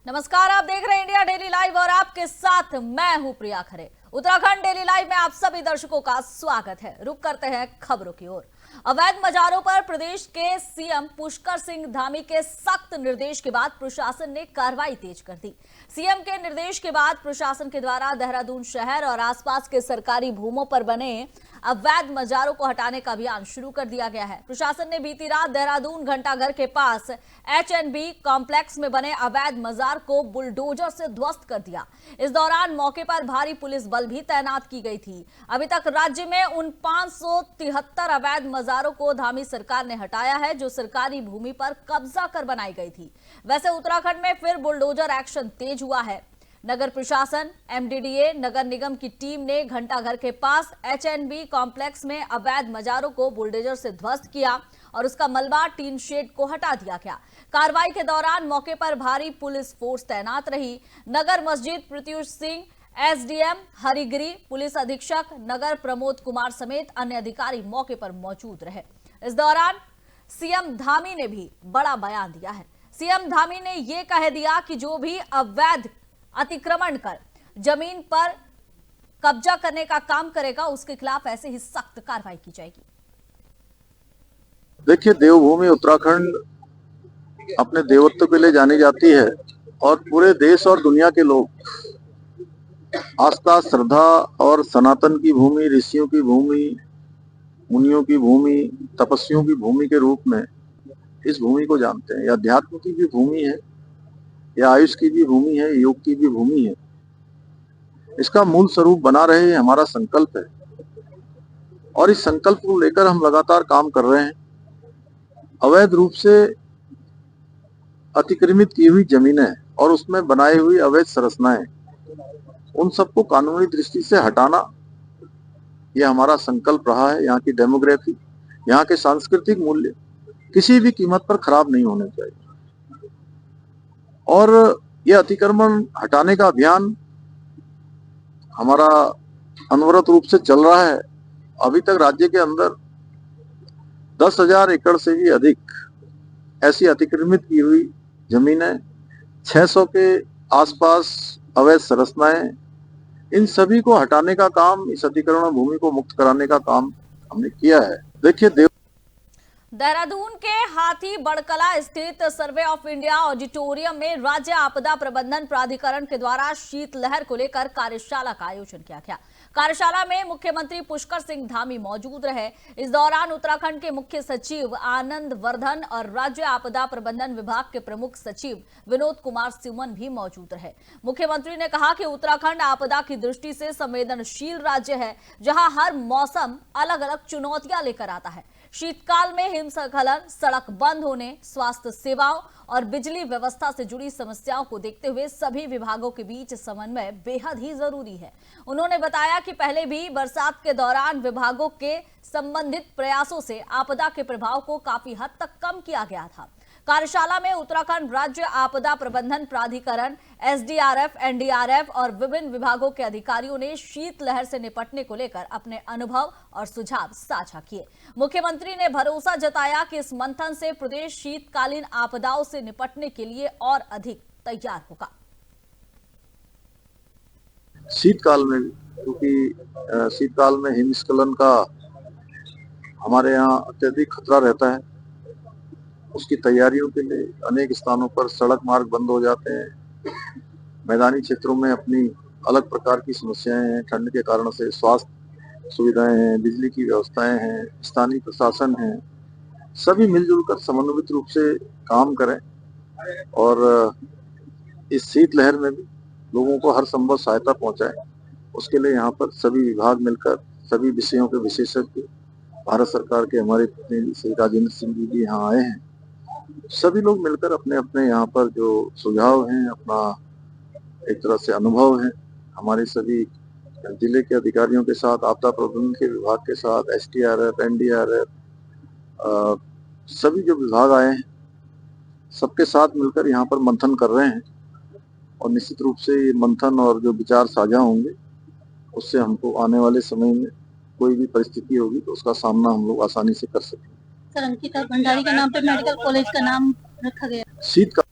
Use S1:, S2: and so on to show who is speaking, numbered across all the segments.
S1: नमस्कार, आप देख रहे हैं इंडिया डेली लाइव और आपके साथ मैं हूं प्रिया खरे। उत्तराखंड डेली लाइव में आप सभी दर्शकों का स्वागत है। रुक करते हैं खबरों की ओर। अवैध मजारों पर प्रदेश के सीएम पुष्कर सिंह धामी के सख्त निर्देश के बाद प्रशासन ने कार्रवाई तेज कर दी। सीएम के निर्देश के बाद प्रशासन के द्वारा देहरादून शहर और आसपास के सरकारी भूमों पर बने अवैध मजारों को हटाने का अभियान शुरू कर दिया गया है। प्रशासन ने बीती रात देहरादून घंटाघर के पास एचएनबी कॉम्प्लेक्स में बने अवैध मजार को बुलडोजर से ध्वस्त कर दिया। इस दौरान मौके पर भारी पुलिस बल भी तैनात की गई थी। अभी तक राज्य में उन 573 अवैध मजारों को धामी सरकार ने हटाया है, जो सरकारी भूमि पर कब्जा कर बनाई गई थी। वैसे उत्तराखंड में फिर बुलडोजर एक्शन तेज हुआ है। नगर प्रशासन, एमडीडीए, नगर निगम की टीम ने घंटाघर के पास एचएनबी कॉम्प्लेक्स में अवैध मजारों को बुलडोजर से ध्वस्त किया और उसका मलबा टीन शेड को हटा दिया गया। कार्रवाई के दौरान मौके पर भारी पुलिस फोर्स तैनात रही। नगर मस्जिद प्रत्युष सिंह, एसडीएम हरिगिरी, पुलिस अधीक्षक नगर प्रमोद कुमार समेत अन्य अधिकारी मौके पर मौजूद रहे। इस दौरान सीएम धामी ने भी बड़ा बयान दिया है। सीएम धामी ने यह कह दिया कि जो भी अवैध अतिक्रमण कर जमीन पर कब्जा करने का काम करेगा, उसके खिलाफ ऐसे ही सख्त कार्रवाई की जाएगी।
S2: देखिए, देवभूमि उत्तराखंड अपने देवत्व के लिए जानी जाती है और पूरे देश और दुनिया के लोग आस्था, श्रद्धा और सनातन की भूमि, ऋषियों की भूमि, मुनियों की भूमि, तपस्वियों की भूमि के रूप में इस भूमि को जानते हैं। यह अध्यात्म की भी भूमि है, यह आयुष की भी भूमि है, योग की भी भूमि है। इसका मूल स्वरूप बना रहे हमारा संकल्प है और इस संकल्प को लेकर हम लगातार काम कर रहे हैं। अवैध रूप से अतिक्रमित की हुई जमीनें और उसमें बनाई हुई अवैध संरचनाएं, उन सबको कानूनी दृष्टि से हटाना यह हमारा संकल्प रहा है। यहाँ की डेमोग्राफी, यहाँ के सांस्कृतिक मूल्य किसी भी कीमत पर खराब नहीं होने चाहिए और यह अतिक्रमण हटाने का अभियान हमारा अनवरत रूप से चल रहा है। अभी तक राज्य के अंदर 10,000 एकड़ से भी अधिक ऐसी अतिक्रमित की हुई जमीनें, 600 के आसपास अवैध संरचनाएं, इन सभी को हटाने का काम, इस अतिक्रमण भूमि को मुक्त कराने का काम हमने किया है। देखिए,
S1: देहरादून के हाथी बड़कला स्थित सर्वे ऑफ इंडिया ऑडिटोरियम में राज्य आपदा प्रबंधन प्राधिकरण के द्वारा शीतलहर को लेकर कार्यशाला का आयोजन किया गया। कार्यशाला में मुख्यमंत्री पुष्कर सिंह धामी मौजूद रहे। इस दौरान उत्तराखंड के मुख्य सचिव आनंद वर्धन और राज्य आपदा प्रबंधन विभाग के प्रमुख सचिव विनोद कुमार सुमन भी मौजूद रहे। मुख्यमंत्री ने कहा कि उत्तराखंड आपदा की दृष्टि से संवेदनशील राज्य है, जहां हर मौसम अलग अलग चुनौतियां लेकर आता है। शीतकाल में हिमस्खलन, सड़क बंद होने, स्वास्थ्य सेवाओं और बिजली व्यवस्था से जुड़ी समस्याओं को देखते हुए सभी विभागों के बीच समन्वय बेहद ही जरूरी है। उन्होंने बताया कि पहले भी बरसात के दौरान विभागों के संबंधित प्रयासों से आपदा के प्रभाव को काफी हद तक कम किया गया था। कार्यशाला में उत्तराखंड राज्य आपदा प्रबंधन प्राधिकरण, एसडीआरएफ, एनडीआरएफ और विभिन्न विभागों के अधिकारियों ने शीतलहर से निपटने को लेकर अपने अनुभव और सुझाव साझा किए। मुख्यमंत्री ने भरोसा जताया कि इस मंथन से प्रदेश शीतकालीन आपदाओं से निपटने के लिए और अधिक तैयार होगा।
S2: शीतकाल में भी, क्योंकि शीतकाल में हिमस्खलन का हमारे यहाँ अत्यधिक खतरा रहता है, उसकी तैयारियों के लिए अनेक स्थानों पर सड़क मार्ग बंद हो जाते हैं। मैदानी क्षेत्रों में अपनी अलग प्रकार की समस्याएं हैं, ठंड के कारण से स्वास्थ्य सुविधाएं हैं, बिजली की व्यवस्थाएं हैं, स्थानीय प्रशासन है, सभी मिलजुल कर समन्वित रूप से काम करें और इस शीतलहर में भी लोगों को हर संभव सहायता पहुंचाएं। उसके लिए यहाँ पर सभी विभाग मिलकर सभी विषयों के विशेषज्ञ, भारत सरकार के हमारे प्रतिनिधि श्री राजेंद्र सिंह जी भी यहाँ आए हैं। सभी लोग मिलकर अपने अपने यहाँ पर जो सुझाव हैं, अपना एक तरह से अनुभव है, हमारे सभी जिले के अधिकारियों के साथ, आपदा प्रबंधन के विभाग के साथ, एसडीआरएफ, एनडीआरएफ, सभी जो विभाग आए हैं, सबके साथ मिलकर यहाँ पर मंथन कर रहे हैं और निश्चित रूप से ये मंथन और जो विचार साझा होंगे, उससे हमको आने वाले समय में कोई भी परिस्थिति होगी तो उसका सामना हम लोग आसानी से कर सकेंगे।
S3: सर, अंकिता भंडारी के नाम पे मेडिकल कॉलेज का नाम रखा गया।
S2: शीतकाल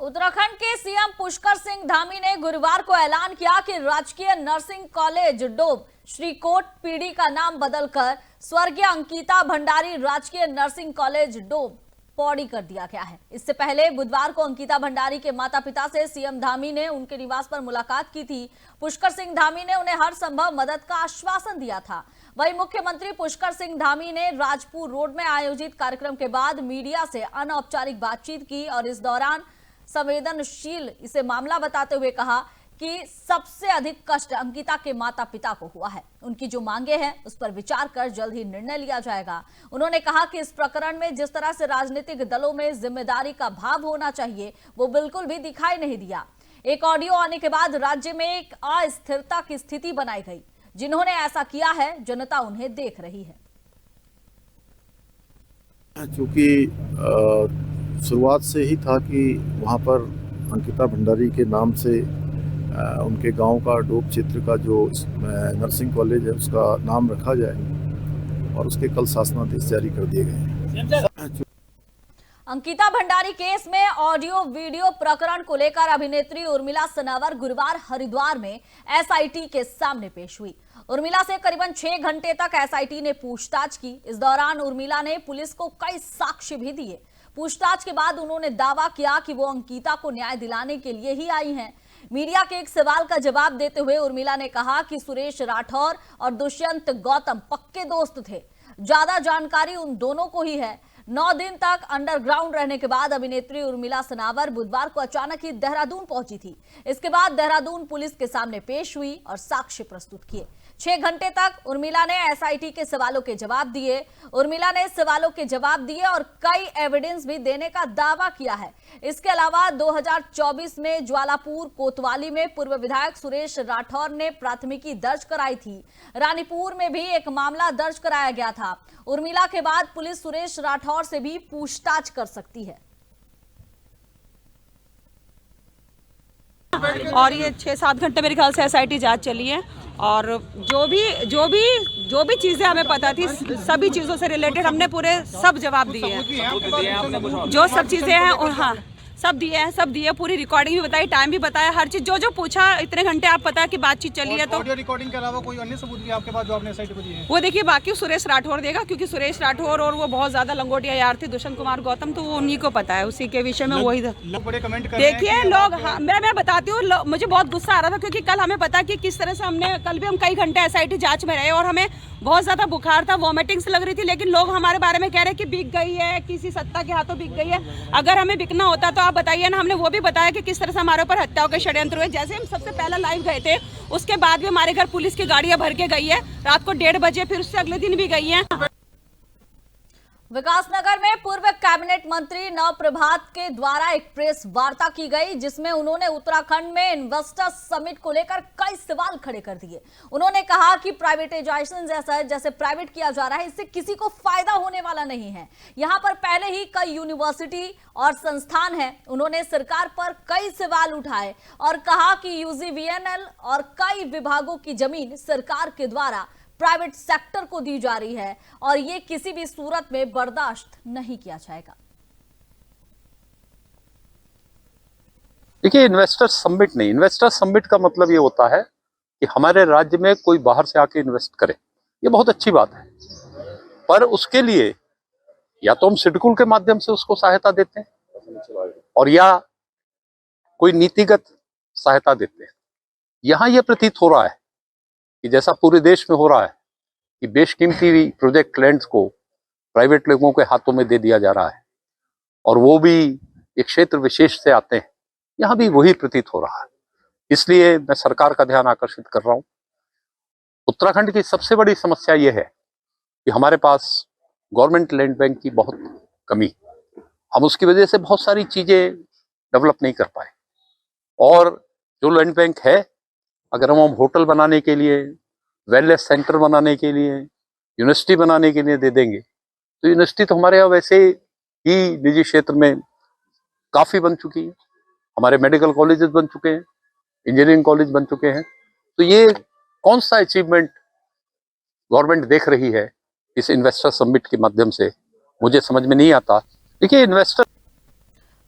S1: उत्तराखंड के सीएम पुष्कर सिंह धामी ने गुरुवार को ऐलान किया कि राजकीय नर्सिंग कॉलेज डोब श्रीकोट पीडी का नाम बदलकर स्वर्गीय अंकिता भंडारी राजकीय नर्सिंग कॉलेज डोब पौड़ी कर दिया गया है। इससे पहले बुधवार को अंकिता भंडारी के माता पिता से सीएम धामी ने उनके निवास पर मुलाकात की थी। पुष्कर सिंह धामी ने उन्हें हर संभव मदद का आश्वासन दिया था। वहीं मुख्यमंत्री पुष्कर सिंह धामी ने राजपुर रोड में आयोजित कार्यक्रम के बाद मीडिया से अनौपचारिक बातचीत की और इस दौरान संवेदनशील इसे मामला बताते हुए कहा कि सबसे अधिक कष्ट अंकिता के माता पिता को हुआ है। उनकी जो मांगे हैं उस पर विचार कर जल्द ही निर्णय लिया जाएगा। उन्होंने कहा कि इस प्रकरण में जिस तरह से राजनीतिक दलों में जिम्मेदारी का भाव होना चाहिए वो बिल्कुल भी दिखाई नहीं दिया। एक ऑडियो आने के बाद राज्य में एक अस्थिरता की स्थिति बनाई गई। जिन्होंने ऐसा किया है जनता उन्हें देख रही है।
S2: चूंकि शुरुआत से ही था कि वहाँ पर अंकिता भंडारी के नाम से उनके गांव का डोब क्षेत्र का जो नर्सिंग कॉलेज है उसका नाम रखा जाए और उसके कल शासनादेश जारी कर दिए गए हैं।
S1: अंकिता भंडारी केस में ऑडियो वीडियो प्रकरण को लेकर अभिनेत्री उर्मिला सनावर गुरुवार हरिद्वार में एसआईटी के सामने पेश हुई। उर्मिला से करीबन 6 घंटे तक एसआईटी ने पूछताछ की। इस दौरान उर्मिला ने पुलिस को कई साक्ष्य भी दिए। पूछताछ के बाद उन्होंने दावा किया कि वो अंकिता को न्याय दिलाने के लिए ही आई हैं। मीडिया के एक सवाल का जवाब देते हुए उर्मिला ने कहा कि सुरेश राठौर और दुष्यंत गौतम पक्के दोस्त थे। ज्यादा जानकारी उन दोनों को ही है। 9 दिन तक अंडरग्राउंड रहने के बाद अभिनेत्री उर्मिला सनावर बुधवार को अचानक ही देहरादून पहुंची थी। इसके बाद देहरादून पुलिस के सामने पेश हुई और साक्ष्य प्रस्तुत किए। 6 घंटे तक उर्मिला ने एसआईटी के सवालों के जवाब दिए। उर्मिला ने सवालों के जवाब दिए और कई एविडेंस भी देने का दावा किया है। इसके अलावा 2024 में ज्वालापुर कोतवाली में पूर्व विधायक सुरेश राठौर ने प्राथमिकी दर्ज कराई थी। रानीपुर में भी एक मामला दर्ज कराया गया था। उर्मिला के बाद पुलिस सुरेश राठौर से भी पूछताछ कर सकती है।
S3: और ये 6-7 घंटे मेरे ख्याल से एसआईटी जांच चली है और जो भी चीजें हमें पता थी सभी चीजों से रिलेटेड हमने पूरे सब जवाब दिए हैं। जो सब चीजें हैं और हाँ सब दिए पूरी रिकॉर्डिंग भी बताई, टाइम भी बताया, हर चीज जो पूछा। इतने घंटे आप पता है कि बातचीत चली है। तो
S4: ऑडियो रिकॉर्डिंग के अलावा कोई अन्य सबूत भी आपके पास जो आपने एसआईटी को दिए हैं?
S3: वो देखिए बाकी सुरेश राठौर देगा, क्योंकि सुरेश राठौर और वो बहुत ज्यादा लंगोटिया यार थे, दुष्यंत कुमार गौतम, तो वो उन्हीं को पता है, उसी के विषय में वही।
S4: लोग बड़े कमेंट कर रहे हैं
S3: देखिए लोग, हाँ, मैं बताती हूँ, मुझे बहुत गुस्सा आ रहा था क्योंकि कल हमें पता कि किस तरह से कल भी हम कई घंटे एसआईटी जांच में रहे और हमें बहुत ज्यादा बुखार था, वॉमिटिंग्स लग रही थी, लेकिन लोग हमारे बारे में कह रहे हैं कि बिक गई है, किसी सत्ता के हाथों बिक गई है। अगर हमें बिकना होता तो आप बताइए ना। हमने वो भी बताया कि किस तरह से हमारे ऊपर हत्याओं के षड्यंत्र हुए। जैसे हम सबसे पहला लाइव गए थे उसके बाद भी हमारे घर पुलिस की गाड़ियां भर के गई है, रात को 1:30 बजे, फिर उससे अगले दिन भी गई है।
S1: विकासनगर में पूर्व कैबिनेट मंत्री नव प्रभात के द्वारा एक प्रेस वार्ता की गई जिसमें उन्होंने उत्तराखंड में इन्वेस्टर्स समिट को लेकर कई सवाल खड़े कर दिए। उन्होंने कहा कि प्राइवेटाइजेशन जैसे प्राइवेट किया जा रहा है, इससे किसी को फायदा होने वाला नहीं है। यहां पर पहले ही कई यूनिवर्सिटी और संस्थान हैं। उन्होंने सरकार पर कई सवाल उठाए और कहा कि यूजीवीएनएल और कई विभागों की जमीन सरकार के द्वारा प्राइवेट सेक्टर को दी जा रही है और ये किसी भी सूरत में बर्दाश्त नहीं किया जाएगा।
S5: देखिए, इन्वेस्टर समिट नहीं, इन्वेस्टर समिट का मतलब ये होता है कि हमारे राज्य में कोई बाहर से आके इन्वेस्ट करे। ये बहुत अच्छी बात है, पर उसके लिए या तो हम सिडकुल के माध्यम से उसको सहायता देते हैं और या कोई नीतिगत सहायता देते हैं। यहां यह प्रतीत हो रहा है कि जैसा पूरे देश में हो रहा है कि बेशकीमती प्रोजेक्ट लैंड्स को प्राइवेट लोगों के हाथों में दे दिया जा रहा है और वो भी एक क्षेत्र विशेष से आते हैं। यहाँ भी वही प्रतीत हो रहा है। इसलिए मैं सरकार का ध्यान आकर्षित कर रहा हूँ। उत्तराखंड की सबसे बड़ी समस्या ये है कि हमारे पास गवर्नमेंट लैंड बैंक की बहुत कमी, हम उसकी वजह से बहुत सारी चीजें डेवलप नहीं कर पाए। और जो लैंड बैंक है, अगर हम होटल बनाने के लिए, वेलनेस सेंटर बनाने के लिए, यूनिवर्सिटी बनाने के लिए दे देंगे तो यूनिवर्सिटी तो हमारे यहाँ वैसे ही निजी क्षेत्र में काफी बन चुकी है। हमारे मेडिकल कॉलेजेस बन चुके हैं, इंजीनियरिंग कॉलेज बन चुके हैं। तो ये कौन सा अचीवमेंट गवर्नमेंट देख रही है इस इन्वेस्टर समिट के माध्यम से, मुझे समझ में नहीं आता। देखिए, इन्वेस्टर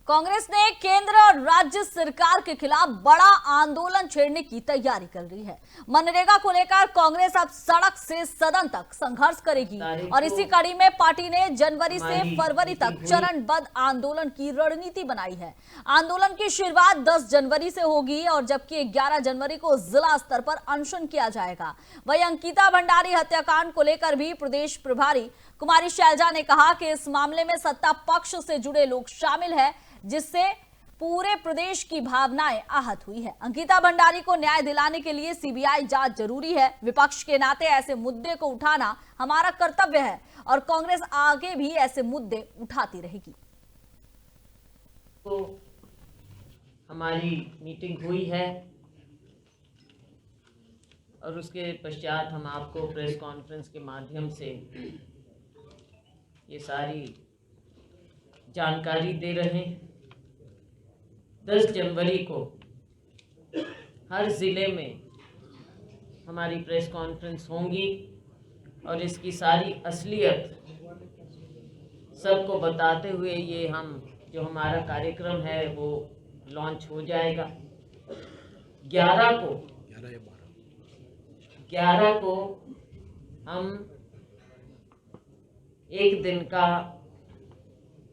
S1: कांग्रेस ने केंद्र और राज्य सरकार के खिलाफ बड़ा आंदोलन छेड़ने की तैयारी कर रही है। मनरेगा को लेकर कांग्रेस अब सड़क से सदन तक संघर्ष करेगी और इसी कड़ी में पार्टी ने जनवरी से फरवरी तक चरणबद्ध आंदोलन की रणनीति बनाई है। आंदोलन की शुरुआत 10 जनवरी से होगी और जबकि 11 जनवरी को जिला स्तर पर अनशन किया जाएगा। वहीं अंकिता भंडारी हत्याकांड को लेकर भी प्रदेश प्रभारी कुमारी शैलजा ने कहा कि इस मामले में सत्ता पक्ष से जुड़े लोग शामिल हैं, जिससे पूरे प्रदेश की भावनाएं आहत हुई है। अंकिता भंडारी को न्याय दिलाने के लिए सीबीआई जांच जरूरी है। विपक्ष के नाते ऐसे मुद्दे को उठाना हमारा कर्तव्य है और कांग्रेस आगे भी ऐसे मुद्दे उठाती रहेगी।
S6: तो हमारी मीटिंग हुई है और उसके पश्चात हम आपको प्रेस कॉन्फ्रेंस के माध्यम से ये सारी जानकारी दे रहे हैं। 10 जनवरी को हर ज़िले में हमारी प्रेस कॉन्फ्रेंस होंगी और इसकी सारी असलियत सबको बताते हुए ये हम जो हमारा कार्यक्रम है वो लॉन्च हो जाएगा। 11 को हम एक दिन का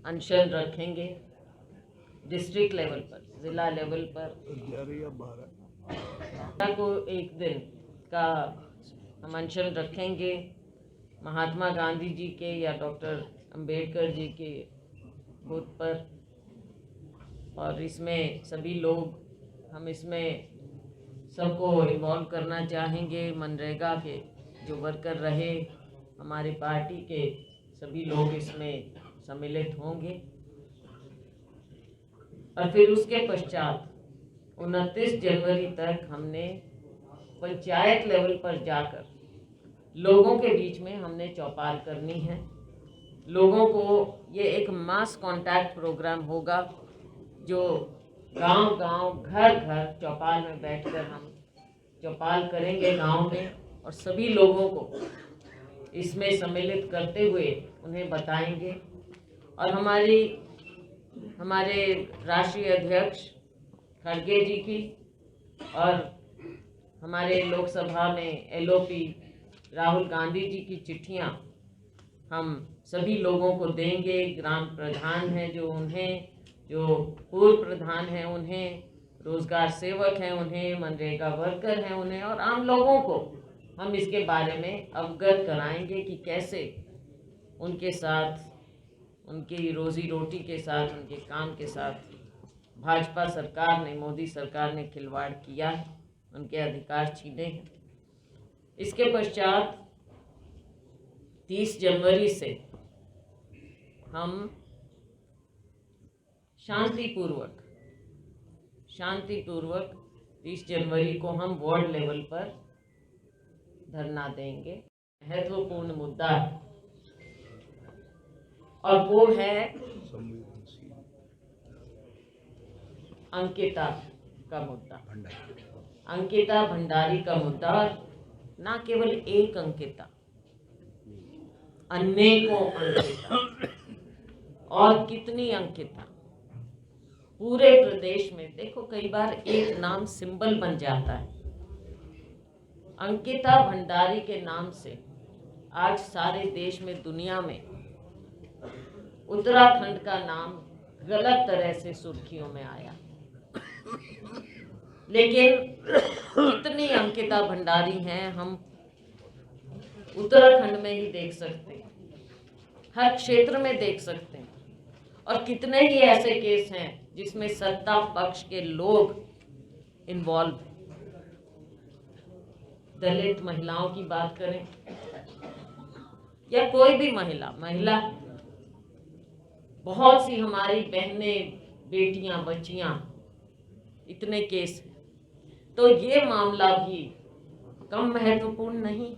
S6: अनशन रखेंगे डिस्ट्रिक्ट लेवल पर, जिला लेवल पर। 11 या 12 को एक दिन का हम अनशन रखेंगे महात्मा गांधी जी के या डॉक्टर अंबेडकर जी के बूथ पर, और इसमें सभी लोग हम इसमें सबको इन्वॉल्व करना चाहेंगे। मनरेगा के जो वर्कर रहे, हमारे पार्टी के सभी लोग इसमें सम्मिलित होंगे और फिर उसके पश्चात 29 जनवरी तक हमने पंचायत लेवल पर जाकर लोगों के बीच में हमने चौपाल करनी है। लोगों को ये एक मास कांटेक्ट प्रोग्राम होगा जो गांव-गांव, घर-घर चौपाल में बैठकर हम चौपाल करेंगे गांव में और सभी लोगों को इसमें सम्मिलित करते हुए उन्हें बताएंगे। और हमारे राष्ट्रीय अध्यक्ष खड़गे जी की और हमारे लोकसभा में एलओपी राहुल गांधी जी की चिट्ठियां हम सभी लोगों को देंगे। ग्राम प्रधान हैं जो उन्हें, जो पूर्व प्रधान हैं उन्हें, रोजगार सेवक हैं उन्हें, मनरेगा वर्कर हैं उन्हें, और आम लोगों को हम इसके बारे में अवगत कराएंगे कि कैसे उनके साथ, उनकी रोजी रोटी के साथ, उनके काम के साथ भाजपा सरकार ने, मोदी सरकार ने खिलवाड़ किया है, उनके अधिकार छीने हैं। इसके पश्चात 30 जनवरी से हम शांतिपूर्वक 30 जनवरी को हम वार्ड लेवल पर धरना देंगे। महत्वपूर्ण मुद्दा है और वो है अंकिता का मुद्दा, अंकिता भंडारी का मुद्दा। ना केवल एक अंकिता, अनेकों अंकिता, और कितनी अंकिता पूरे प्रदेश में। देखो, कई बार एक नाम सिंबल बन जाता है। अंकिता भंडारी के नाम से आज सारे देश में, दुनिया में उत्तराखंड का नाम गलत तरह से सुर्खियों में आया। लेकिन कितनी अंकिता भंडारी हैं हम उत्तराखंड में ही देख सकते हैं, हर क्षेत्र में देख सकते हैं। और कितने ही ऐसे केस हैं जिसमें सत्ता पक्ष के लोग इन्वॉल्व हैं। दलित महिलाओं की बात करें या कोई भी महिला, बहुत सी हमारी बहनें, बेटियां, बच्चियां, इतने केस हैं। तो ये मामला भी कम महत्वपूर्ण नहीं,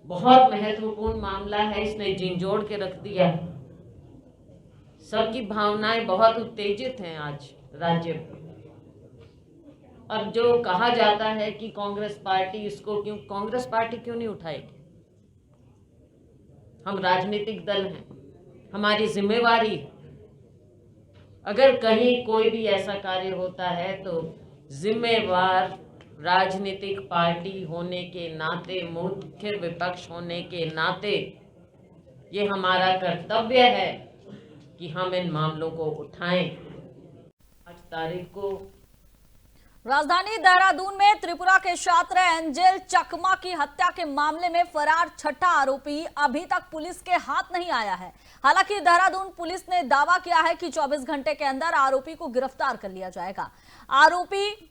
S6: बहुत महत्वपूर्ण मामला है। इसने झिंझोड़ के रख दिया है। सबकी भावनाएं बहुत उत्तेजित हैं आज राज्य में। और जो कहा जाता है कि कांग्रेस पार्टी इसको क्यों, कांग्रेस पार्टी क्यों नहीं उठाएगी? हम राजनीतिक दल हैं, हमारी जिम्मेवारी है अगर कहीं कोई भी ऐसा कार्य होता है तो जिम्मेवार राजनीतिक पार्टी होने के नाते, मुख्य विपक्ष होने के नाते ये हमारा कर्तव्य है कि हम इन मामलों को उठाएं। 5 तारीख को
S1: राजधानी देहरादून में त्रिपुरा के छात्र एंजल चकमा की हत्या के मामले में फरार छठा आरोपी अभी तक पुलिस के हाथ नहीं आया है। हालांकि देहरादून पुलिस ने दावा किया है कि 24 घंटे के अंदर आरोपी को गिरफ्तार कर लिया जाएगा। आरोपी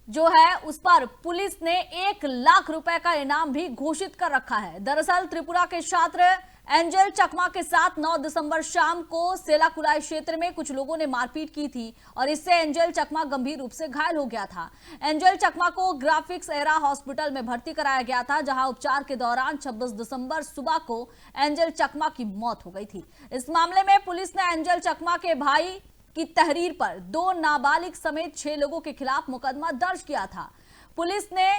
S1: जो है उस पर पुलिस ने 1 लाख रुपए का इनाम भी घोषित कर रखा है। दरअसल त्रिपुरा के छात्र एंजल चकमा के साथ 9 दिसंबर शाम को सेलाकुलाई क्षेत्र में कुछ लोगों ने मारपीट की थी और इससे एंजल चकमा गंभीर रूप से घायल हो गया था। एंजल चकमा को ग्राफिक्स एरा हॉस्पिटल में भर्ती कराया गया था, जहां उपचार के दौरान 26 दिसंबर सुबह को एंजल चकमा की मौत हो गई थी। इस मामले में पुलिस ने एंजल चकमा के भाई की तहरीर पर 2 नाबालिग समेत 6 लोगों के खिलाफ मुकदमा दर्ज किया था। पुलिस ने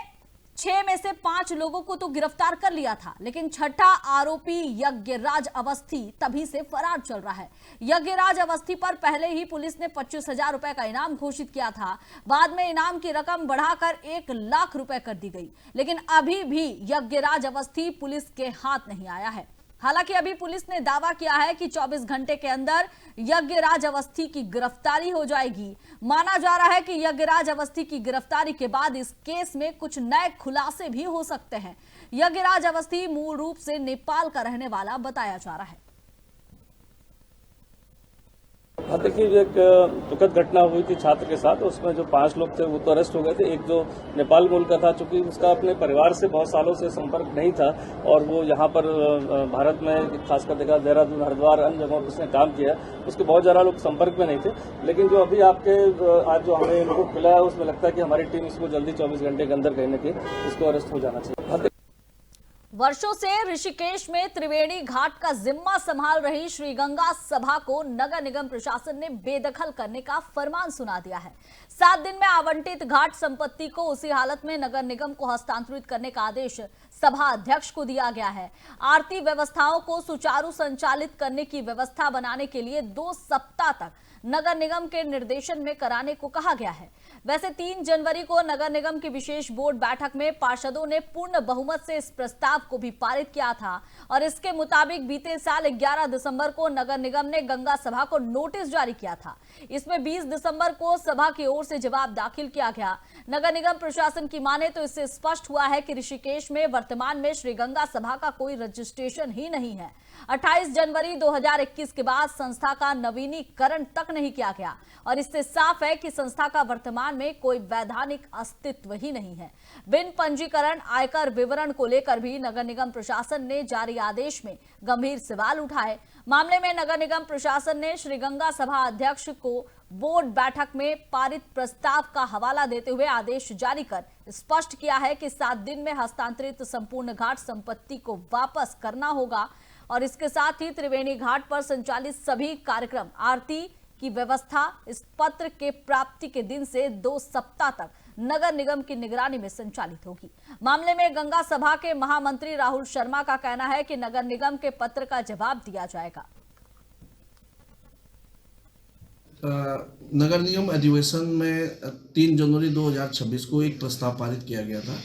S1: 6 में से 5 लोगों को तो गिरफ्तार कर लिया था, लेकिन छठा आरोपी यज्ञराज अवस्थी तभी से फरार चल रहा है। यज्ञराज अवस्थी पर पहले ही पुलिस ने 25,000 रुपए का इनाम घोषित किया था। बाद में इनाम की रकम बढ़ाकर 1 लाख रुपए कर दी गई, लेकिन अभी भी यज्ञराज अवस्थी पुलिस के हाथ नहीं आया है। हालांकि अभी पुलिस ने दावा किया है कि 24 घंटे के अंदर यज्ञराज अवस्थी की गिरफ्तारी हो जाएगी। माना जा रहा है कि यज्ञराज अवस्थी की गिरफ्तारी के बाद इस केस में कुछ नए खुलासे भी हो सकते हैं। यज्ञराज अवस्थी मूल रूप से नेपाल का रहने वाला बताया जा रहा है।
S7: हाँ, देखिए एक दुखद घटना हुई थी छात्र के साथ। उसमें जो 5 लोग थे वो तो अरेस्ट हो गए थे। एक जो नेपाल मूल का था, चूंकि उसका अपने परिवार से बहुत सालों से संपर्क नहीं था और वो यहाँ पर भारत में खासकर देखा देहरादून, हरिद्वार, अन्य जगहों पर उसने काम किया, उसके बहुत ज़्यादा लोग संपर्क में नहीं थे। लेकिन जो अभी आपके आज जो हमें इनको मिला है उसमें लगता है कि हमारी टीम इसको जल्दी 24 घंटे के अंदर कहीं न कहीं इसको अरेस्ट हो जाना चाहिए।
S1: वर्षों से ऋषिकेश में त्रिवेणी घाट का जिम्मा संभाल रही श्रीगंगा सभा को नगर निगम प्रशासन ने बेदखल करने का फरमान सुना दिया है। 7 दिन में आवंटित घाट संपत्ति को उसी हालत में नगर निगम को हस्तांतरित करने का आदेश सभा अध्यक्ष को दिया गया है। आरती व्यवस्थाओं को सुचारू संचालित करने की व्यवस्था बनाने के लिए 2 सप्ताह तक नगर निगम के निर्देशन में कराने को कहा गया है। वैसे 3 जनवरी को नगर निगम की विशेष बोर्ड बैठक में पार्षदों ने पूर्ण बहुमत से इस प्रस्ताव को भी पारित किया था और इसके मुताबिक बीते साल 11 दिसंबर को नगर निगम ने गंगा सभा को नोटिस जारी किया था। इसमें 20 दिसंबर को सभा की ओर से जवाब दाखिल किया गया। नगर निगम प्रशासन की माने तो इससे स्पष्ट हुआ है कि ऋषिकेश में वर्तमान में श्रीगंगा सभा का कोई रजिस्ट्रेशन ही नहीं है। 28 जनवरी 2021 के बाद संस्था का नवीनीकरण तक नहीं किया गया और इससे साफ है कि संस्था का वर्तमान में कोई वैधानिक अस्तित्व ही नहीं है। बिन पंजीकरण आयकर विवरण को लेकर भी नगर निगम प्रशासन ने जारी आदेश में गंभीर सवाल उठाए। मामले में नगर निगम प्रशासन ने श्रीगंगा सभा अध्यक्ष को बोर्ड बैठक में पारित प्रस्ताव का हवाला देते हुए आदेश जारी कर स्पष्ट किया है कि 7 दिन में हस्तांतरित संपूर्ण घाट संपत्ति को वापस करना होगा और इसके साथ ही त्रिवेणी घाट पर संचालित सभी कार्यक्रम, आरती की व्यवस्था इस पत्र के प्राप्ति के दिन से 2 सप्ताह तक नगर निगम की निगरानी में संचालित होगी। मामले में गंगा सभा के महामंत्री राहुल शर्मा का कहना है कि नगर निगम के पत्र का जवाब दिया जाएगा।
S8: नगर निगम अधिवेशन में 3 जनवरी 2026 को एक प्रस्ताव पारित किया गया था,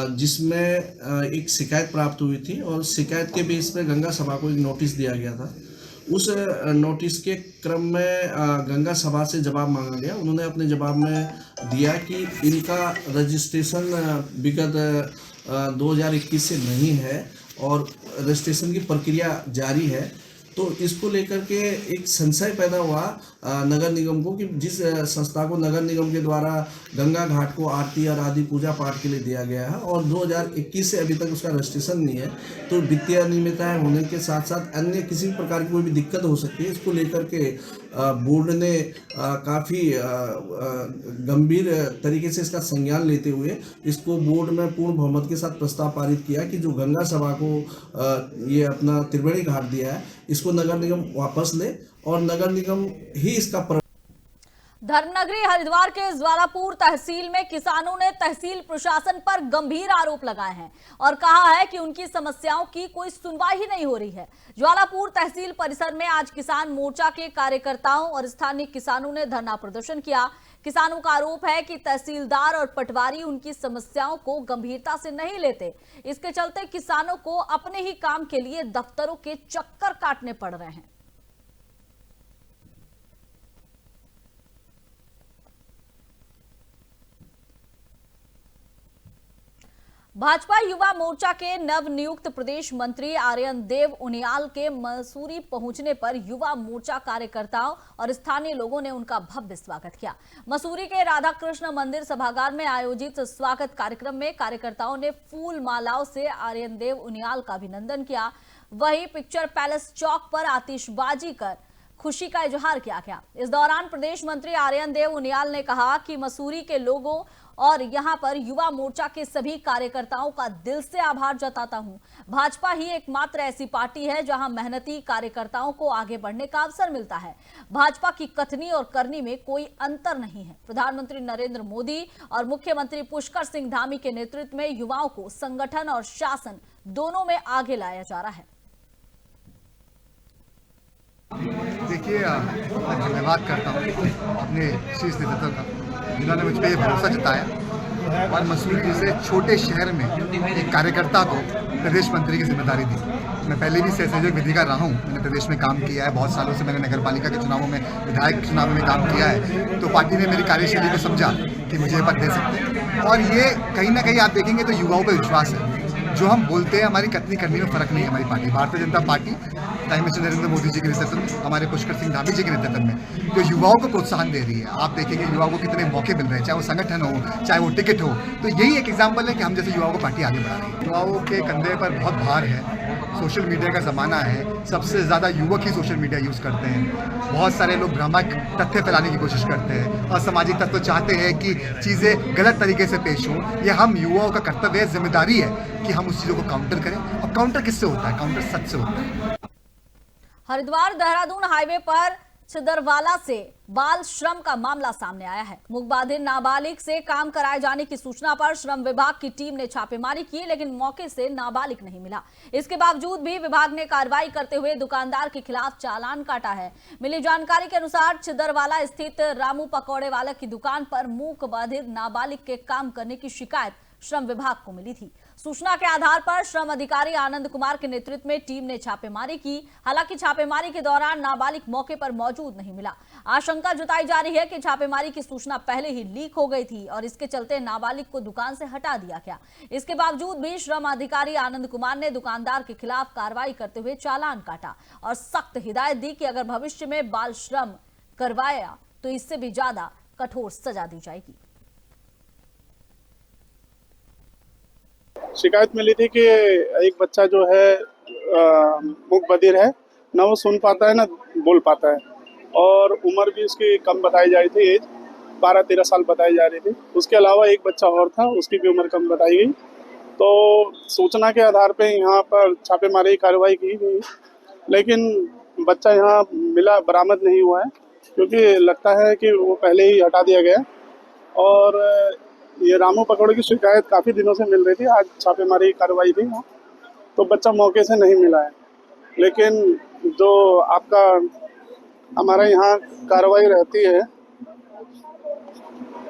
S8: जिसमें एक शिकायत प्राप्त हुई थी और शिकायत के बेस पे गंगा सभा को एक नोटिस दिया गया था। उस नोटिस के क्रम में गंगा सभा से जवाब मांगा गया। उन्होंने अपने जवाब में दिया कि इनका रजिस्ट्रेशन विगत 2021 से नहीं है और रजिस्ट्रेशन की प्रक्रिया जारी है। तो इसको लेकर के एक संशय पैदा हुआ नगर निगम को कि जिस संस्था को नगर निगम के द्वारा गंगा घाट को आरती और आदि पूजा पाठ के लिए दिया गया है और 2021 से अभी तक उसका रजिस्ट्रेशन नहीं है, तो वित्तीय अनियमितताएं होने के साथ साथ अन्य किसी भी प्रकार की कोई भी दिक्कत हो सकती है। इसको लेकर के बोर्ड ने काफ़ी गंभीर तरीके से इसका संज्ञान लेते हुए इसको बोर्ड में पूर्ण बहुमत के साथ प्रस्ताव पारित किया कि जो गंगा सभा को ये अपना त्रिवेणी घाट दिया है इसको नगर निगम वापस ले और नगर निगम ही इसका
S1: धर्मनगरी हरिद्वार के ज्वालापुर तहसील में किसानों ने तहसील प्रशासन पर गंभीर आरोप लगाए हैं और कहा है कि उनकी समस्याओं की कोई सुनवाई ही नहीं हो रही है। ज्वालापुर तहसील परिसर में आज किसान मोर्चा के कार्यकर्ताओं और स्थानीय किसानों ने धरना प्रदर्शन किया। किसानों का आरोप है कि तहसीलदार और पटवारी उनकी समस्याओं को गंभीरता से नहीं लेते। इसके चलते किसानों को अपने ही काम के लिए दफ्तरों के चक्कर काटने पड़ रहे हैं। भाजपा युवा मोर्चा के नवनियुक्त प्रदेश मंत्री आर्यन देव उनियाल के मसूरी पहुंचने पर युवा मोर्चा कार्यकर्ताओं और स्थानीय लोगों ने उनका भव्य स्वागत किया। मसूरी के राधा कृष्ण मंदिर सभागार में आयोजित स्वागत कार्यक्रम में कार्यकर्ताओं ने फूल मालाओं से आर्यन देव उनियाल का अभिनंदन किया। वहीं पिक्चर पैलेस चौक पर आतिशबाजी कर खुशी का इजहार किया गया। इस दौरान प्रदेश मंत्री आर्यन देव उनियाल ने कहा कि मसूरी के लोगों और यहां पर युवा मोर्चा के सभी कार्यकर्ताओं का दिल से आभार जताता हूं। भाजपा ही एकमात्र ऐसी पार्टी है जहां मेहनती कार्यकर्ताओं को आगे बढ़ने का अवसर मिलता है। भाजपा की कथनी और करनी में कोई अंतर नहीं है। प्रधानमंत्री नरेंद्र मोदी और मुख्यमंत्री पुष्कर सिंह धामी के नेतृत्व में युवाओं को संगठन और शासन दोनों में आगे लाया जा रहा है।
S9: देखिए, मैं धन्यवाद करता हूँ अपने शीर्ष नेतृत्व का, जिन्होंने मुझ पर भरोसा जताया और मसूरी जैसे छोटे शहर में एक कार्यकर्ता को प्रदेश मंत्री की जिम्मेदारी दी। मैं पहले भी सहसंयोजक विधिकार रहा हूँ, मैंने प्रदेश में काम किया है, बहुत सालों से मैंने नगर पालिका के चुनावों में, विधायक चुनाव में काम किया है। तो पार्टी ने मेरी कार्यशैली को समझा कि मुझे पद दे सकते हैं और ये कहीं ना कहीं आप देखेंगे तो युवाओं पर विश्वास है। जो हम बोलते हैं, हमारी कथनी करनी में फर्क नहीं है। हमारी party Bharatiya Janata Party prime minister Narendra Modi ji के नेतृत्व में, हमारे पुष्कर सिंह धामी जी के नेतृत्व में जो युवाओं को प्रोत्साहन दे रही है। आप देखेंगे युवाओं को कितने मौके मिल रहे हैं, चाहे वो संगठन हो, चाहे वो टिकट हो। तो यही एक एग्जाम्पल है कि हम जैसे युवाओं को पार्टी आगे बढ़ा रही है। युवाओं के कंधे पर बहुत भार है। सोशल मीडिया का ज़माना है, सबसे ज़्यादा युवक ही सोशल मीडिया यूज़ करते हैं। बहुत सारे लोग भ्रामक तथ्य फैलाने की कोशिश करते हैं और सामाजिक तत्व चाहते हैं कि चीज़ें गलत तरीके से पेश हों। यह हम युवाओं का कर्तव्य है, जिम्मेदारी है कि हम उस चीज़ों को काउंटर करें। और काउंटर किससे होता है? काउंटर सच से होता है।
S1: हरिद्वार देहरादून हाईवे पर छिदरवाला से बाल श्रम का मामला सामने आया है। मुकबाधिर नाबालिग से काम कराए जाने की सूचना पर श्रम विभाग की टीम ने छापेमारी की, लेकिन मौके से नाबालिग नहीं मिला। इसके बावजूद भी विभाग ने कार्रवाई करते हुए दुकानदार के खिलाफ चालान काटा है। मिली जानकारी के अनुसार छिदरवाला स्थित रामू पकौड़े वाला की दुकान पर मुकबाधिर नाबालिग के काम करने की शिकायत श्रम विभाग को मिली थी। सूचना के आधार पर श्रम अधिकारी आनंद कुमार के नेतृत्व में टीम ने छापेमारी की। हालांकि छापेमारी के दौरान नाबालिग मौके पर मौजूद नहीं मिला। आशंका जताई जा रही है कि छापेमारी की सूचना पहले ही लीक हो गई थी और इसके चलते नाबालिग को दुकान से हटा दिया गया। इसके बावजूद भी श्रम अधिकारी आनंद कुमार ने दुकानदार के खिलाफ कार्रवाई करते हुए चालान काटा और सख्त हिदायत दी कि अगर भविष्य में बाल श्रम करवाया तो इससे भी ज्यादा कठोर सजा दी जाएगी।
S10: शिकायत मिली थी कि एक बच्चा जो है मूक बधिर है, ना वो सुन पाता है ना बोल पाता है और उम्र भी उसकी कम बताई जा रही थी, एज 12-13 साल बताई जा रही थी। उसके अलावा एक बच्चा और था, उसकी भी उम्र कम बताई गई। तो सूचना के आधार पे यहाँ पर छापेमारी की कार्रवाई की गई, लेकिन बच्चा यहाँ मिला बरामद नहीं हुआ है क्योंकि लगता है कि वो पहले ही हटा दिया गया। और ये रामू पकौड़े की शिकायत काफ़ी दिनों से मिल रही थी। आज छापेमारी कार्रवाई थी वहाँ, तो बच्चा मौके से नहीं मिला है। लेकिन जो आपका हमारे यहाँ कार्रवाई रहती है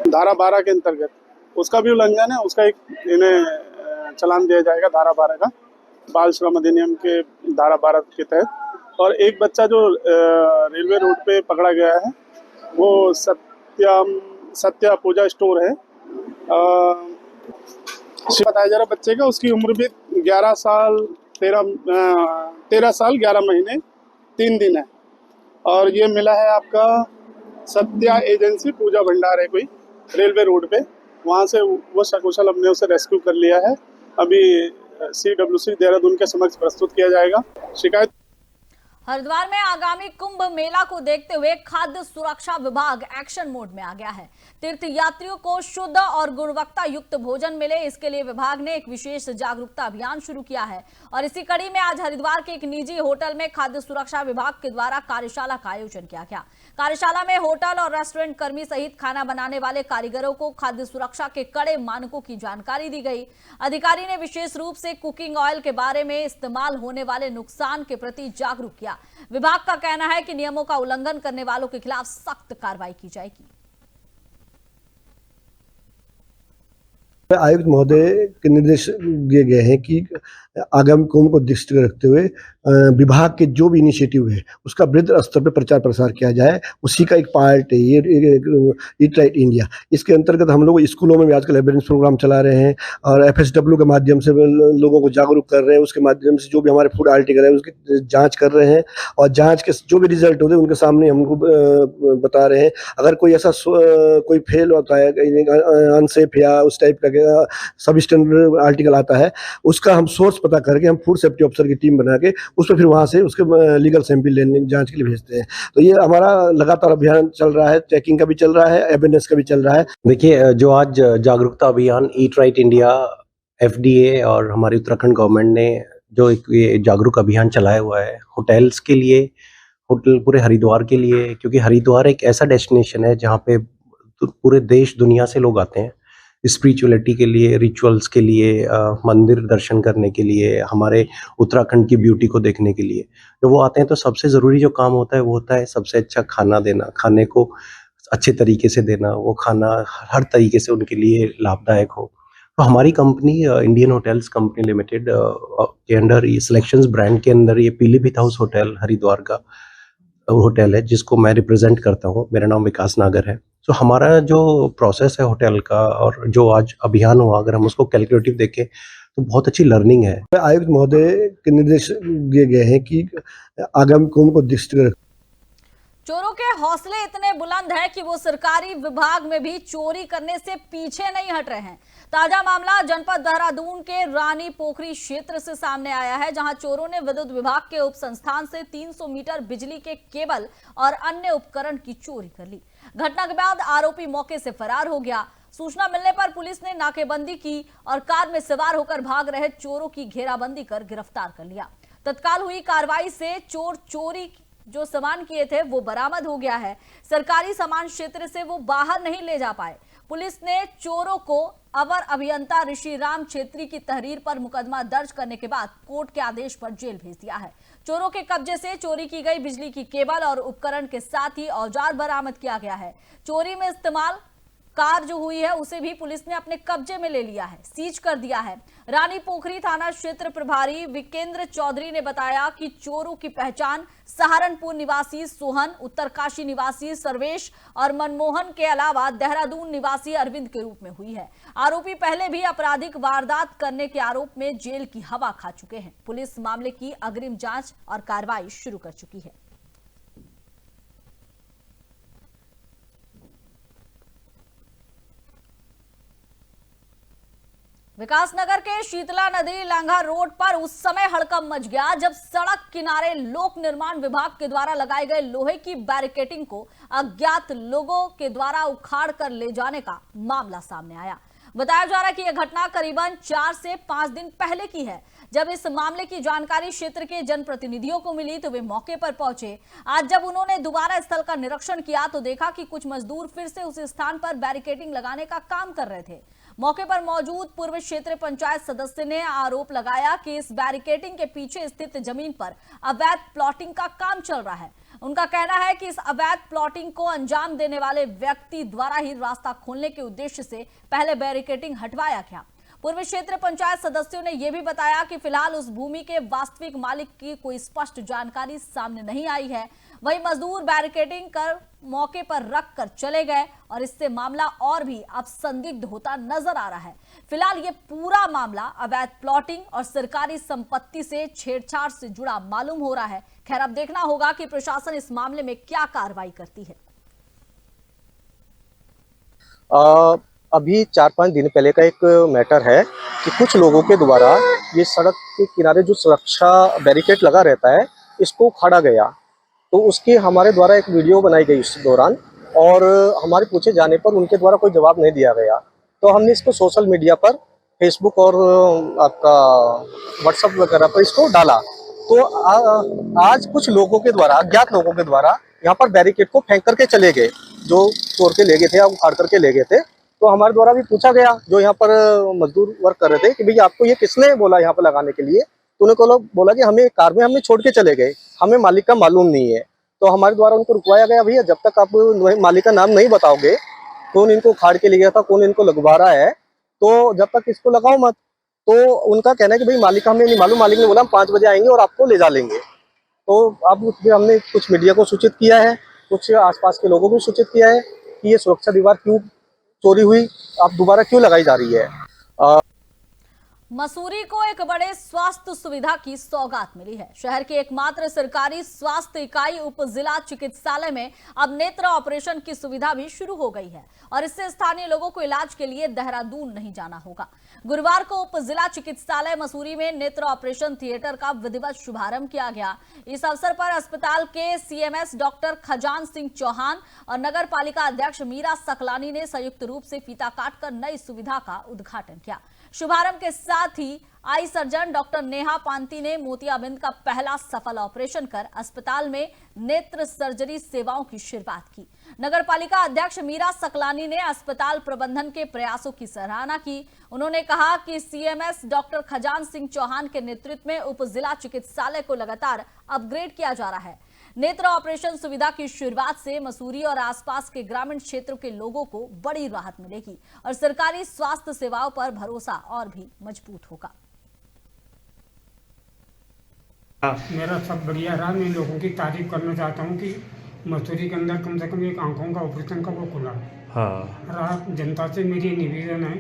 S10: धारा 12 के अंतर्गत, उसका भी उल्लंघन है। उसका एक इन्हें चालान दिया जाएगा धारा 12 का, बाल श्रम अधिनियम के धारा 12 के तहत। और एक बच्चा जो रेलवे रोड पे पकड़ा गया है, वो सत्या पूजा स्टोर है, बताया जा रहा बच्चे का, उसकी उम्र भी 13 साल 11 महीने 3 दिन है। और ये मिला है आपका सत्या एजेंसी पूजा भंडार है कोई रेलवे रोड पे, वहाँ से वो सकुशल हमने उसे रेस्क्यू कर लिया है। अभी CWC देहरादून के समक्ष प्रस्तुत किया जाएगा। शिकायत
S1: हरिद्वार में आगामी कुंभ मेला को देखते हुए खाद्य सुरक्षा विभाग एक्शन मोड में आ गया है। तीर्थ यात्रियों को शुद्ध और गुणवत्ता युक्त भोजन मिले, इसके लिए विभाग ने एक विशेष जागरूकता अभियान शुरू किया है। और इसी कड़ी में आज हरिद्वार के एक निजी होटल में खाद्य सुरक्षा विभाग के द्वारा कार्यशाला का आयोजन किया गया। कार्यशाला में होटल और रेस्टोरेंट कर्मी सहित खाना बनाने वाले कारीगरों को खाद्य सुरक्षा के कड़े मानकों की जानकारी दी गई। अधिकारी ने विशेष रूप से कुकिंग ऑयल के बारे में इस्तेमाल होने वाले नुकसान के प्रति जागरूक किया। विभाग का कहना है कि नियमों का उल्लंघन करने वालों के खिलाफ सख्त कार्रवाई की जाएगी।
S11: आयुक्त महोदय के निर्देश दिए गए हैं कि आगामी कुंभ को दृष्टि रखते हुए विभाग के जो भी इनिशिएटिव है उसका वृहद स्तर पर प्रचार प्रसार किया जाए। उसी का एक पार्ट है ये ईट राइट इंडिया। इसके अंतर्गत हम लोग स्कूलों में भी आजकल अवेयरनेस प्रोग्राम चला रहे हैं और FSW के माध्यम से लोगों को जागरूक कर रहे हैं। उसके माध्यम से जो भी हमारे फूड आर्टिकल है उसकी जाँच कर रहे हैं और जाँच के जो भी रिजल्ट होते हैं उनके सामने हमको बता रहे हैं। अगर कोई ऐसा कोई फेल होता है, अनसेफ या उस टाइप का सब स्टैंडर्ड आर्टिकल आता है, उसका हम सोर्स पता करके हम फूड सेफ्टी ऑफिसर की टीम बना के उस पर फिर वहाँ से उसके लीगल सैंपल लेने जांच के लिए भेजते हैं। तो ये हमारा लगातार अभियान चल रहा है, चेकिंग का भी चल रहा है, अवेयरनेस का भी चल रहा है।
S12: देखिए, जो आज जागरूकता अभियान ईट राइट इंडिया, FDA और हमारी उत्तराखंड गवर्नमेंट ने जो एक ये जागरूक अभियान चलाया हुआ है होटल्स के लिए, होटल पूरे हरिद्वार के लिए, क्योंकि हरिद्वार एक ऐसा डेस्टिनेशन है जहाँ पे पूरे देश दुनिया से लोग आते हैं स्पिरिचुअलिटी के लिए, रिचुअल्स के लिए, मंदिर दर्शन करने के लिए, हमारे उत्तराखंड की ब्यूटी को देखने के लिए। जब वो आते हैं तो सबसे ज़रूरी जो काम होता है वो होता है सबसे अच्छा खाना देना, खाने को अच्छे तरीके से देना, वो खाना हर तरीके से उनके लिए लाभदायक हो। तो हमारी company Indian hotels company limited के अंडर ये सिलेक्शंस ब्रांड के अंदर ये पीलीभीत हाउस होटल हरिद्वार का होटल है जिसको मैं रिप्रेजेंट करता हूँ। मेरा नाम विकास नागर है। तो हमारा जो प्रोसेस है होटल का और जो आज अभियान हुआ, अगर हम उसको कैलकुलेटिव देखें तो बहुत अच्छी लर्निंग है।
S11: आयुक्त महोदय के निर्देश दिए गए हैं कि आगामी कुंभ को दृष्टि
S1: चोरों के हौसले इतने बुलंद हैं कि वो सरकारी विभाग में भी चोरी करने से पीछे नहीं हट रहे हैं। ताजा मामला जनपद देहरादून के रानी पोखरी क्षेत्र से सामने आया है, जहां चोरों ने विद्युत विभाग के उप संस्थान से 300 मीटर बिजली के केबल और अन्य उपकरण की चोरी कर ली। घटना के बाद आरोपी मौके से फरार हो गया। सूचना मिलने पर पुलिस ने नाकेबंदी की और कार में सवार होकर भाग रहे चोरों की घेराबंदी कर गिरफ्तार कर लिया। तत्काल हुई कार्रवाई से चोरी जो सामान किए थे वो बरामद हो गया है। सरकारी सामान क्षेत्र से वो बाहर नहीं ले जा पाए। पुलिस ने चोरों को अवर अभियंता ऋषि राम छेत्री की तहरीर पर मुकदमा दर्ज करने के बाद कोर्ट के आदेश पर जेल भेज दिया है। चोरों के कब्जे से चोरी की गई बिजली की केबल और उपकरण के साथ ही औजार बरामद किया गया है। चोरी में इस्तेमाल कार जो हुई है उसे भी पुलिस ने अपने कब्जे में ले लिया है, सीज कर दिया है। रानी पोखरी थाना क्षेत्र प्रभारी विकेंद्र चौधरी ने बताया कि चोरों की पहचान सहारनपुर निवासी सोहन, उत्तरकाशी निवासी सर्वेश और मनमोहन के अलावा देहरादून निवासी अरविंद के रूप में हुई है। आरोपी पहले भी आपराधिक वारदात करने के आरोप में जेल की हवा खा चुके हैं। पुलिस मामले की अग्रिम जांच और कार्रवाई शुरू कर चुकी है। विकासनगर के शीतला नदी लांघा रोड पर उस समय हड़कंप मच गया जब सड़क किनारे लोक निर्माण विभाग के द्वारा लगाए गए लोहे की बैरिकेडिंग को अज्ञात लोगों के द्वारा उखाड़ कर ले जाने का मामला सामने आया। बताया जा रहा है कि यह घटना करीबन 4 से 5 दिन पहले की है। जब इस मामले की जानकारी क्षेत्र के जनप्रतिनिधियों को मिली तो वे मौके पर पहुंचे। आज जब उन्होंने दोबारा स्थल का निरीक्षण किया तो देखा कि कुछ मजदूर फिर से उस स्थान पर बैरिकेडिंग लगाने का काम कर रहे थे। मौके पर मौजूद पूर्व क्षेत्र पंचायत सदस्य ने आरोप लगाया कि इस बैरिकेडिंग के पीछे स्थित जमीन पर अवैध प्लॉटिंग का काम चल रहा है। उनका कहना है कि इस अवैध प्लॉटिंग को अंजाम देने वाले व्यक्ति द्वारा ही रास्ता खोलने के उद्देश्य से पहले बैरिकेडिंग हटवाया गया। पूर्व क्षेत्र पंचायत सदस्यों ने यह भी बताया कि फिलहाल उस भूमि के वास्तविक मालिक की कोई स्पष्ट जानकारी सामने नहीं आई है। वही मजदूर बैरिकेडिंग कर मौके पर रख कर चले गए और इससे मामला और भी अब संदिग्ध होता नजर आ रहा है। फिलहाल ये पूरा मामला अवैध प्लॉटिंग और सरकारी संपत्ति से छेड़छाड़ से जुड़ा मालूम हो रहा है। खैर, अब देखना होगा कि प्रशासन इस मामले में क्या कार्रवाई करती है।
S12: अभी 4-5 दिन पहले का एक मैटर है कि कुछ लोगों के द्वारा ये सड़क के किनारे जो सुरक्षा बैरिकेड लगा रहता है इसको उखाड़ा गया। तो उसकी हमारे द्वारा एक वीडियो बनाई गई उस दौरान, और हमारे पूछे जाने पर उनके द्वारा कोई जवाब नहीं दिया गया। तो हमने इसको सोशल मीडिया पर, फेसबुक और आपका व्हाट्सएप वगैरह पर इसको डाला। तो आज कुछ लोगों के द्वारा, अज्ञात लोगों के द्वारा यहाँ पर बैरिकेड को फेंक करके चले गए, जो तोड़ के ले गए थे या उखाड़ करके ले गए थे। तो हमारे द्वारा भी पूछा गया, जो यहाँ पर मजदूर वर्क कर रहे थे, कि भैया आपको ये किसने बोला यहाँ पर लगाने के लिए। तो उन्होंने बोला कि हमें कार में हमने छोड़ के चले गए, हमें मालिक का मालूम नहीं है। तो हमारे द्वारा उनको रुकवाया गया, भैया जब तक आप मालिक का नाम नहीं बताओगे, कौन इनको उखाड़ के ले गया था, कौन इनको लगवा रहा है, तो जब तक इसको लगाओ मत। तो उनका कहना है कि भाई मालिक का हमें नहीं मालूम, मालिक ने बोला हम 5 बजे आएंगे और आपको ले जा लेंगे। तो अब हमने कुछ मीडिया को सूचित किया है, कुछ आसपास के लोगों को सूचित किया है कि ये सुरक्षा दीवार क्यों चोरी हुई, अब दोबारा क्यों लगाई जा रही है।
S1: मसूरी को एक बड़े स्वास्थ्य सुविधा की सौगात मिली है। शहर की एकमात्र सरकारी स्वास्थ्य इकाई उप जिला चिकित्सालय में अब नेत्र ऑपरेशन की सुविधा भी शुरू हो गई है और इससे स्थानीय लोगों को इलाज के लिए देहरादून नहीं जाना होगा। गुरुवार को उप जिला चिकित्सालय मसूरी में नेत्र ऑपरेशन थिएटर का विधिवत शुभारंभ किया गया। इस अवसर पर अस्पताल के सीएमएस डॉक्टर खजान सिंह चौहान और नगर पालिका अध्यक्ष मीरा सकलानी ने संयुक्त रूप से फीता काटकर नई सुविधा का उद्घाटन किया। शुभारंभ के साथ ही आई सर्जन डॉक्टर नेहा पांती ने मोतियाबिंद का पहला सफल ऑपरेशन कर अस्पताल में नेत्र सर्जरी सेवाओं की शुरुआत की। नगर पालिका अध्यक्ष मीरा सकलानी ने अस्पताल प्रबंधन के प्रयासों की सराहना की। उन्होंने कहा कि सीएमएस डॉक्टर खजान सिंह चौहान के नेतृत्व में उप जिला चिकित्सालय को लगातार अपग्रेड किया जा रहा है। नेत्र ऑपरेशन सुविधा की शुरुआत से मसूरी और आसपास के ग्रामीण क्षेत्रों के लोगों को बड़ी राहत मिलेगी और सरकारी स्वास्थ्य सेवाओं पर भरोसा और भी मजबूत होगा।
S13: मेरा सब बढ़िया रहा। मैं लोगों की तारीफ करना चाहता हूँ कि मसूरी के अंदर कम से कम एक आंखों का ऑपरेशन का वो खुला है। जनता से मेरी निवेदन है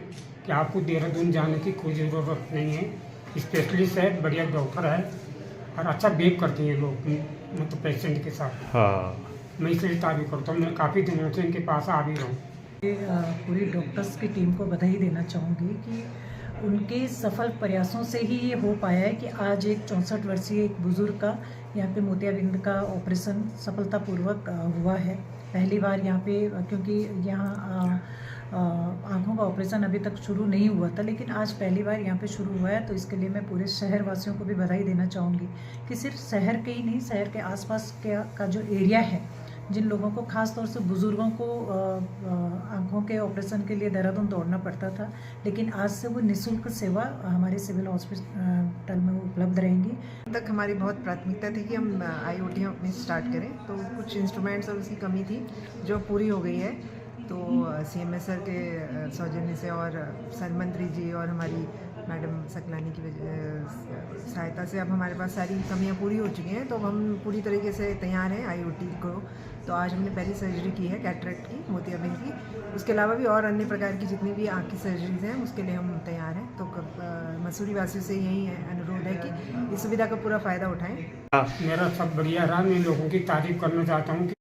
S13: कि आपको देहरादून जाने की कोई ज़रूरत नहीं है। स्पेशलिस्ट है, बढ़िया डॉक्टर है और अच्छा बिहेव करती हैं लोग मतलब पेशेंट के साथ। मैं इसलिए तारीफ करता हूँ। मैं काफ़ी दिनों से इनके पास आ भी रहा हूँ।
S14: पूरी डॉक्टर्स की टीम को बधाई देना चाहूँगी कि उनके सफल प्रयासों से ही ये हो पाया है कि आज एक 64 वर्षीय एक बुजुर्ग का यहाँ पे मोतियाबिंद का ऑपरेशन सफलतापूर्वक हुआ है। पहली बार यहाँ पे, क्योंकि यहाँ आँखों का ऑपरेशन अभी तक शुरू नहीं हुआ था, लेकिन आज पहली बार यहाँ पे शुरू हुआ है। तो इसके लिए मैं पूरे शहर वासियों को भी बधाई देना चाहूँगी कि सिर्फ शहर के ही नहीं, शहर के आसपास का जो एरिया है, जिन लोगों को खास तौर से बुजुर्गों को आँखों के ऑपरेशन के लिए देहरादून दौड़ना पड़ता था, लेकिन आज से वो निःशुल्क सेवा हमारे सिविल हॉस्पिटल में उपलब्ध रहेंगी।
S15: तक हमारी बहुत प्राथमिकता थी कि हम IOT अपनी स्टार्ट करें, तो कुछ इंस्ट्रूमेंट्स और उसकी कमी थी जो पूरी हो गई है। तो CMS सर के सौजन्य से और सर मंत्री जी और हमारी मैडम सकलानी की सहायता से अब हमारे पास सारी कमियां पूरी हो चुकी हैं। तो हम पूरी तरीके से तैयार हैं IOT को। तो आज हमने पहली सर्जरी की है कैटरेक्ट की, मोतियाबिंद की। उसके अलावा भी और अन्य प्रकार की जितनी भी आँख की सर्जरीज हैं उसके लिए हम तैयार हैं। तो मसूरी वासियों से यही अनुरोध है कि इस सुविधा का पूरा फ़ायदा उठाएँ।
S13: मेरा सब बढ़िया रहा। मैं लोगों की तारीफ करना चाहता हूँ।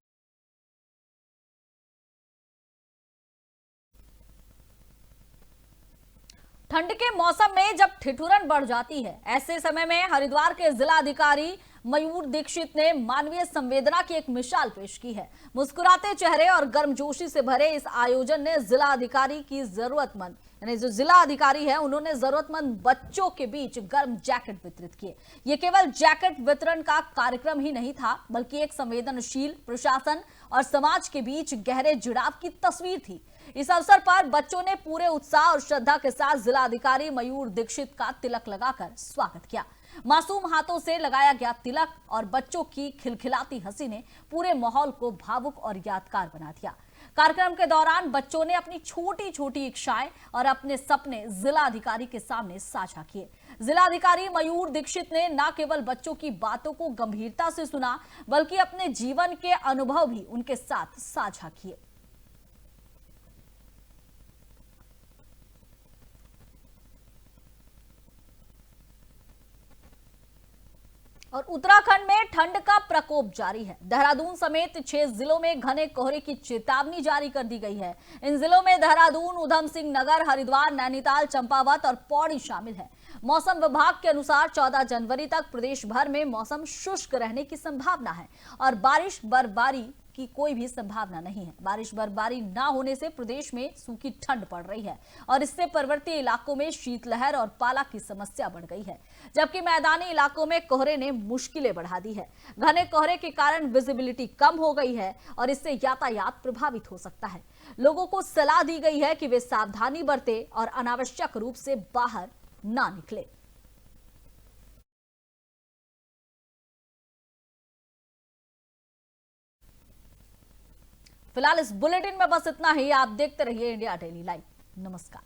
S1: ठंड के मौसम में जब ठिठुरन बढ़ जाती है, ऐसे समय में हरिद्वार के जिला अधिकारी मयूर दीक्षित ने मानवीय संवेदना की एक मिसाल पेश की है। मुस्कुराते चेहरे और गर्मजोशी से भरे इस आयोजन ने जिला अधिकारी की जरूरतमंद, यानी जो जिला अधिकारी है उन्होंने जरूरतमंद बच्चों के बीच गर्म जैकेट वितरित किए। ये केवल जैकेट वितरण का कार्यक्रम ही नहीं था, बल्कि एक संवेदनशील प्रशासन और समाज के बीच गहरे जुड़ाव की तस्वीर थी। इस अवसर पर बच्चों ने पूरे उत्साह और श्रद्धा के साथ जिला अधिकारी मयूर दीक्षित का तिलक लगाकर स्वागत किया। मासूम हाथों से लगाया गया तिलक और बच्चों की खिलखिलाती हंसी ने पूरे माहौल को भावुक और यादगार बना दिया। कार्यक्रम के दौरान बच्चों ने अपनी छोटी छोटी इच्छाएं और अपने सपने जिला अधिकारी के सामने साझा किए। जिला अधिकारी मयूर दीक्षित ने न केवल बच्चों की बातों को गंभीरता से सुना, बल्कि अपने जीवन के अनुभव भी उनके साथ साझा किए। और उत्तराखंड में ठंड का प्रकोप जारी है। देहरादून समेत 6 जिलों में घने कोहरे की चेतावनी जारी कर दी गई है। इन जिलों में देहरादून, उधम सिंह नगर, हरिद्वार, नैनीताल, चंपावत और पौड़ी शामिल है। मौसम विभाग के अनुसार 14 जनवरी तक प्रदेश भर में मौसम शुष्क रहने की संभावना है और बारिश बर्फबारी की कोई भी संभावना नहीं है। बारिश बर्फबारी ना होने से प्रदेश में सूखी ठंड पड़ रही है और इससे पर्वतीय इलाकों में शीतलहर और पाला की समस्या बढ़ गई है, जबकि मैदानी इलाकों में कोहरे ने मुश्किलें बढ़ा दी है। घने कोहरे के कारण विजिबिलिटी कम हो गई है और इससे यातायात प्रभावित हो सकता है। लोगों को सलाह दी गई है कि वे सावधानी बरतें और अनावश्यक रूप से बाहर ना निकले। फिलहाल इस बुलेटिन में बस इतना ही। आप देखते रहिए इंडिया डेली लाइव। नमस्कार।